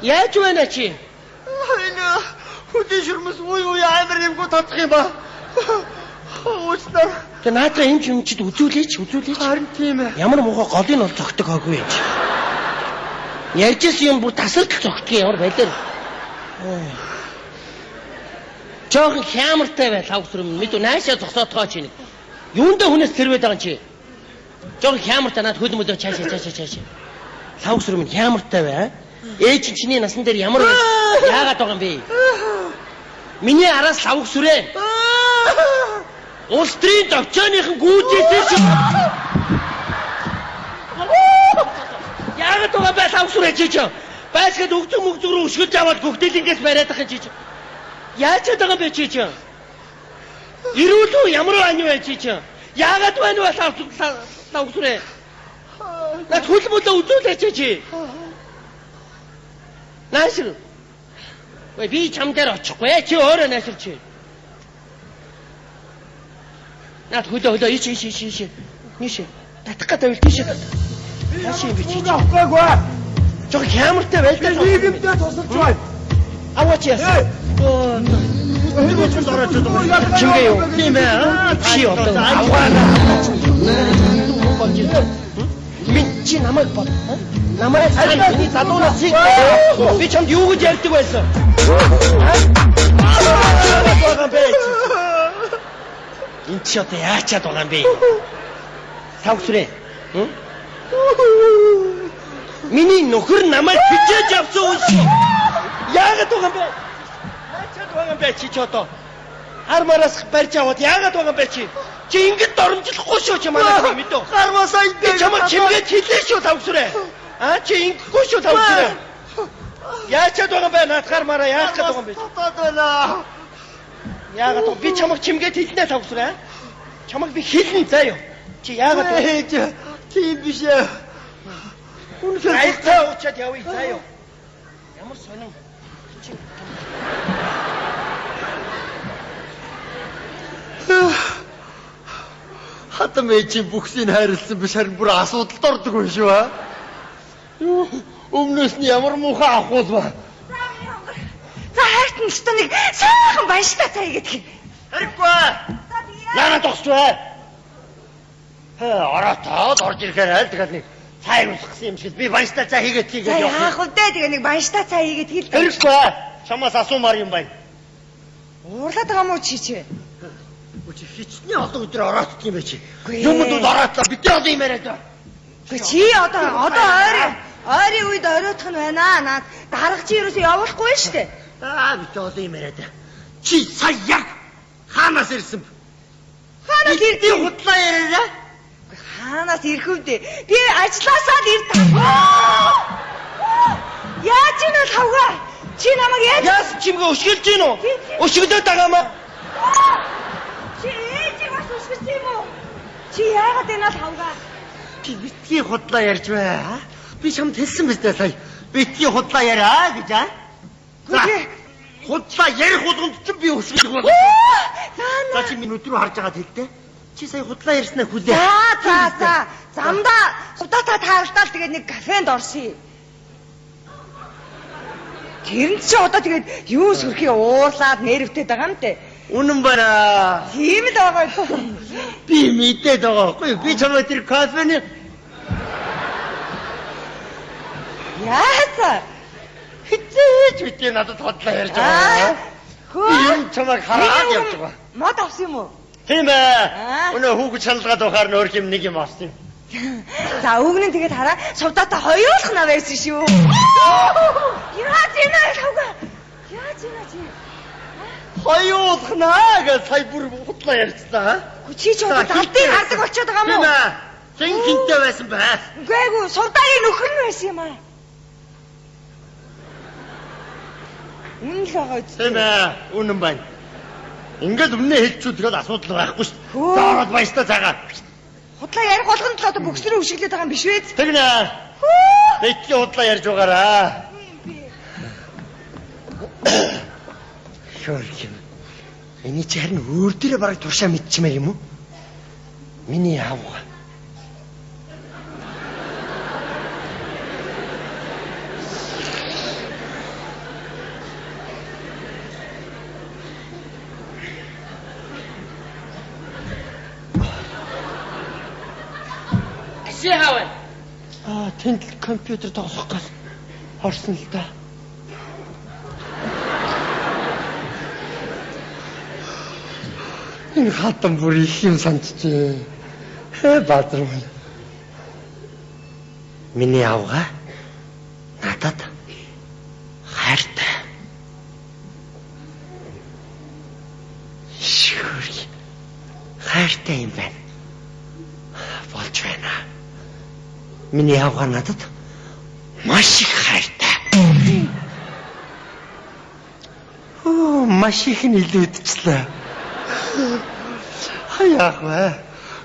Яаж байна чи? Энэ хөдөө шүрмэс уу амар юмгүй татах юм ба. Уучлаа. Тэ наадаа юм чимчид үзүүлээч. Харин тийм ээ. Ямар муухай голыг нь бол цогтөг хаагүй юм чи. Ярьжсэн юм бүр тасалт цогтгоо ямар байлаа. Жохон хямартай бай лавсрам мэд наашаа зогсоотгоо чи нэг. Юундаа хүнээс тэрвэд байгаа чи. Жохон хямартай наад хөл мөлөө цаашаа. Лавсрам хямартай бай. Ээж чиний насан дээр ямар яагаад байгаа юм бэ? Миний араас лавх сүрээ. Улс төрийн төвчөөхийн гүйцээсээ шүү. Яагаад байгаа бай лавх сүрээ чи ч. Байсгаад өгдөг рүү өшгөж аваад гөгдөлингээс бариад ах чи ч. Яаж чадах юм бэ чи ч? Ирүүл үү ямар байна вэ чи ч? Яагаад байна вэ лавх сүрээ? Наад хөл мөлөө үзүүлээч чи. Наашир. Ой би чам дээр очихгүй чи өөрөө наашир чи. Наад хөлөө ич. Нише. Татах гэдэг тийш. Наашир юм би чи. Авахгүй. Жог хямартай байлаа. Би юмдээ тусалж бай. Аваач яасан. Энэ гоцсон дараач одоо. Чимгээ юу? Тийм ээ. Чи одоо авгаана. Минь чи намайг бод. Намайг миний залуунаас чиг. Би чамд юу гэж ярьдаг байсан? Энд чи одоо яачаад байгаа юм бэ? Савсрээ. Миний нөхөр намайг хичээж авсан үс. Яагаад байгаа юм бэ? Яачаад байгаа юм бэ чи ч одоо? Армараас барьж аваад яагаад байгаа юм бэ чи? Чи ингэж доромжлохгүй шүү чи манайх мэдөө. Гарвасаа ингэ чамд чимгээд хэлээ шүү Савсрээ. Чи ингэхгүй шүү Савсрээ. Яачаад байгаа юм бэ? Наадгаар мараа яах гээд байгаа юм бэ? Татаад байна. Яагаад би чамд чимгээд хэлнэ Савсрээ? Чамд би хэлнэ заяа. Чи яагаад тийм биш ээ. Үнэхээр айцаа уучаад явъя заяа. Ямар сонин. Чи хатам ээжийн бүхсийг хайрлсан биш харин бүр асуудалд ордог юм шүү аа. Өмнөөс нь ямар муухай авах бол ба. За хайртан ч нэг сайхан баяртай цай гэдэг. Хэрэггүй. яана тогсч бай. Ороотоод орж ирэхээр аль тэгэл нэг цай усгсан юм шиг би баяртай цай хийгээд За яах вэ тэгээ нэг баяртай цай хийгээд хэлдэг. Хэрэггүй. Чамаас асуумаар юм байна. Уурлаад байгаа мó чи ч. Үгүй хичнээн олон өдөр ороотд юм бэ чи. Юмд ороотлаа бид нар одоо юм яриад байна. Гэхдээ чи одоо ойрын үед ороотх нь байна. Наад дарга чи юусэн явуулахгүй шүү дээ. Бид одоо юм яриад байна. Чи сая яг хаанаас ирсэн бэ? Хаанаас ирдээ худлаа яриараа? Хаанаас ирэх вэ? Би ажилласаа л ирдэг. Яаж ийм л хавгаа? Чи намайг Яас чимгээ өшгөлж гин үү? Өшгөлөөд байгаа маа. Чи ээжийг бас өшгөж юм уу? Чи яагаад энэ л хавгаа? Чи битгий худлаа ярьж бай. Би чамд хэлсэн биз дээ сая. Битгий худлаа яриа гэж аа. Худлаа ярих болгонд ч би өшгөх байна. За чи минь өдрөө харж байгаа хэлдэ. Чи сая худлаа ярьснаа хүлээ. За. Замдаа суудаа тааралдаал тэгээд нэг кафенд орсъё. Тэр чи одоо тэгээд юу сөрхий уурлаад нервтэй байгаа юм те. Үнэн байна. Тийм л байгаа. Би мэдээд байгаа байхгүй. Би чамд тэр кафений Яасан? хитэж битээ надад хотлоо ярьж байгаа. Би юм чамайг хараад явж байгаа. Мод авсан юм уу? Тийм ээ. Өнөө хүүхэд шаналгаад байхаар нөөрх юм нэг юм авсан юм. За өгнө тэгээд хараа сувдаатай хоёулах на байсан шүү. Яаж ийм аа хавга? Яаж ийм аа чи? Хоёулах наа гэж сая бүр хутлаа ярьцлаа. Чи ч одоо далдыг хардаг очиод байгаа мó? Тийм ээ. Чин хинтээ байсан бай. Үгүй сувдаагийн нөхөр нь байсан юм аа. Үнэн л байгаа үст. Тийм ээ. Үнэн байна. Ингээд өмнө хэлчихвэл тэгэл асуудал байхгүй шүү дээ. За ороод баяртай цагаа. Худлаа ярих болгонд л одоо бүксрээ өшиглээд байгаа юм биш үү? Тэгнэ. Битгий худлаа ярьж байгаараа. Шорч юм. Эний чи харин өөр дээрээ бараг туршаа мэдчмээр юм уу? Миний аав. Тэнд компьютер тоглох гал орсон л да. Энэ хатан бүр их юм санджээ. Бадрам. Миний авга надад хайртай. Шүрх. Хайртай юм байна. Болж байна. Миний авга надад маш их хайртай. Маш их нэлүүдчлээ. Хаяах вэ?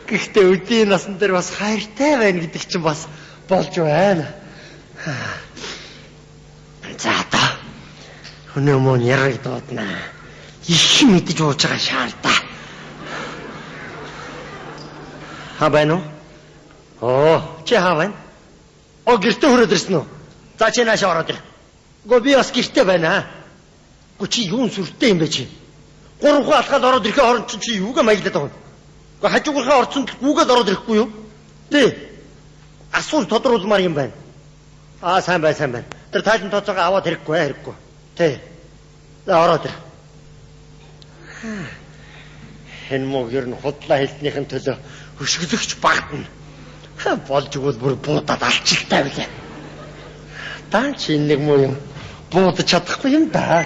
Гэхдээ өдийн насан дээр бас хайртай байна гэдэг чинь бас болж байна. За одоо өнөө мөн яриг дуудана. Их мэдэж ууж байгаа шаардаа. Хаа байна уу? Чи хаа байна? Гэртээ хүрээд ирсэн үү? За чи нааш ороод ир. Би бас гэртээ байна. Чи юун сүртэй юм бэ чи? 3 хүн алхаад ороод ирэхээ хооронд чи юугаа маяглаад байгаа юм? Хажуугийнхаа орцонд гүүгээд ороод ирэхгүй юу? Тий. Асуул тодруулмаар юм байна. Сайн байна. Тэр тайлан тооцоогоо аваад хэрэггүй. Тий. За ороод ир. Энэ мог ер нь худлаа хэлснийхэн төлөө хөшгөлөгч багтана. Болж игэл бүр буудаад алчилтай билээ. Дан чи нэг муу юм буудаж чадахгүй юм да.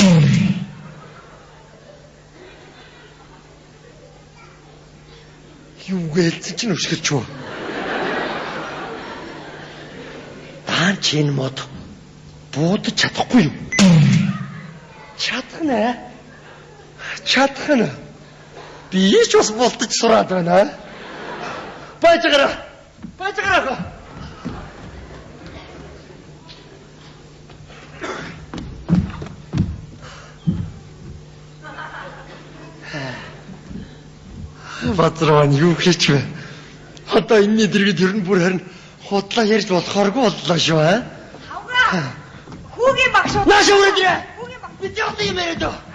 Юу гэлцэн чинь өшгөрч юу? Дан чи энэ мод буудаж чадахгүй юу? Чадна. Би ч бас болтож сураад байна. Бажгараа. Бадран юу хийж вэ? Одоо энэний дэргэд ер нь бүр харин худлаа ярьж болохооргүй боллоо шүү. Хавга. Хүүгийн багш уу? Нааш өрөөдрөө. Би яах юм яриад вэ?